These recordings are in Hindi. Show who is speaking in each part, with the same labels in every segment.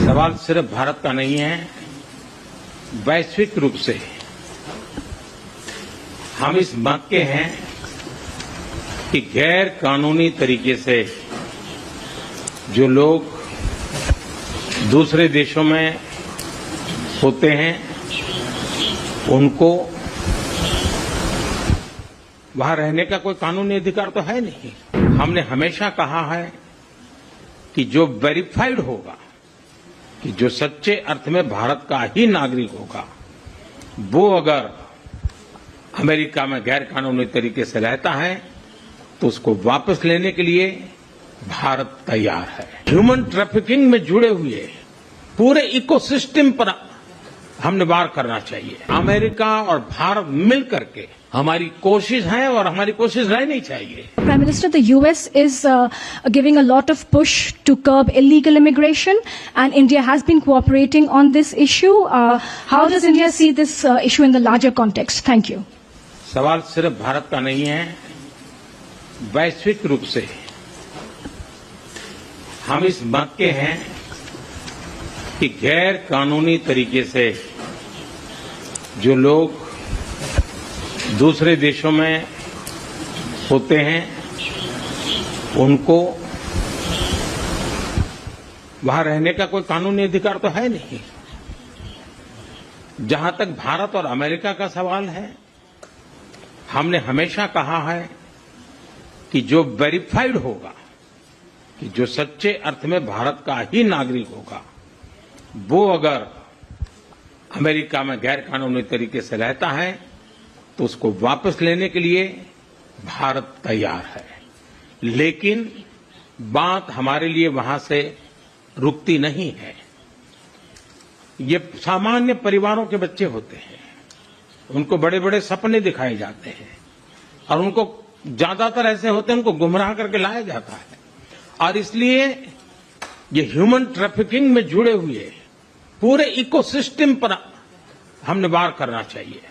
Speaker 1: सवाल सिर्फ भारत का नहीं है, वैश्विक रूप से हम इस मत के हैं कि गैर कानूनी तरीके से जो लोग दूसरे देशों में होते हैं उनको वहां रहने का कोई कानूनी अधिकार तो है नहीं। हमने हमेशा कहा है कि जो वेरीफाइड होगा, कि जो सच्चे अर्थ में भारत का ही नागरिक होगा, वो अगर अमेरिका में गैर कानूनी तरीके से रहता है तो उसको वापस लेने के लिए भारत तैयार है। ह्यूमन ट्रैफिकिंग में जुड़े हुए पूरे इकोसिस्टम पर हमने वार करना चाहिए। अमेरिका और भारत मिल करके हमारी कोशिश है और हमारी कोशिश रहनी चाहिए।
Speaker 2: Prime Minister, the US is giving a lot of push to curb illegal immigration, and India has been cooperating on this issue. How does India see this issue in the larger context? Thank you.
Speaker 1: सवाल सिर्फ भारत का नहीं है, वैश्विक रूप से हम इस मत के हैं कि गैर कानूनी तरीके से जो लोग दूसरे देशों में होते हैं उनको वहां रहने का कोई कानूनी अधिकार तो है नहीं। जहां तक भारत और अमेरिका का सवाल है, हमने हमेशा कहा है कि जो वेरीफाइड होगा, कि जो सच्चे अर्थ में भारत का ही नागरिक होगा, वो अगर अमेरिका में गैर कानूनी तरीके से रहता है तो उसको वापस लेने के लिए भारत तैयार है। लेकिन बात हमारे लिए वहां से रुकती नहीं है। ये सामान्य परिवारों के बच्चे होते हैं, उनको बड़े बड़े सपने दिखाए जाते हैं और उनको ज्यादातर ऐसे होते हैं उनको गुमराह करके लाया जाता है। और इसलिए ये ह्यूमन ट्रैफिकिंग में जुड़े हुए पूरे इकोसिस्टम पर हमने वार करना चाहिए।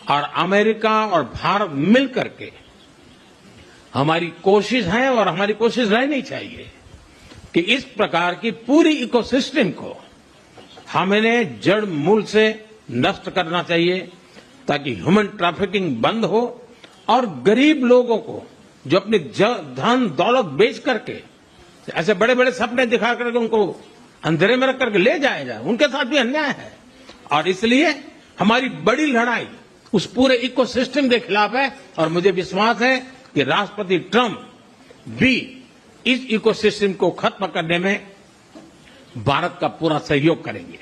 Speaker 1: और अमेरिका और भारत मिल करके हमारी कोशिश है और हमारी कोशिश रहनी चाहिए कि इस प्रकार की पूरी इकोसिस्टम को हमें जड़ मूल से नष्ट करना चाहिए, ताकि ह्यूमन ट्रैफिकिंग बंद हो और गरीब लोगों को जो अपनी धन दौलत बेच करके ऐसे बड़े बड़े सपने दिखा करके उनको अंधेरे में रख करके ले जाया जाए, उनके साथ भी अन्याय है। और इसलिए हमारी बड़ी लड़ाई उस पूरे इकोसिस्टम के खिलाफ है और मुझे विश्वास है कि राष्ट्रपति ट्रंप भी इस इकोसिस्टम को खत्म करने में भारत का पूरा सहयोग करेंगे।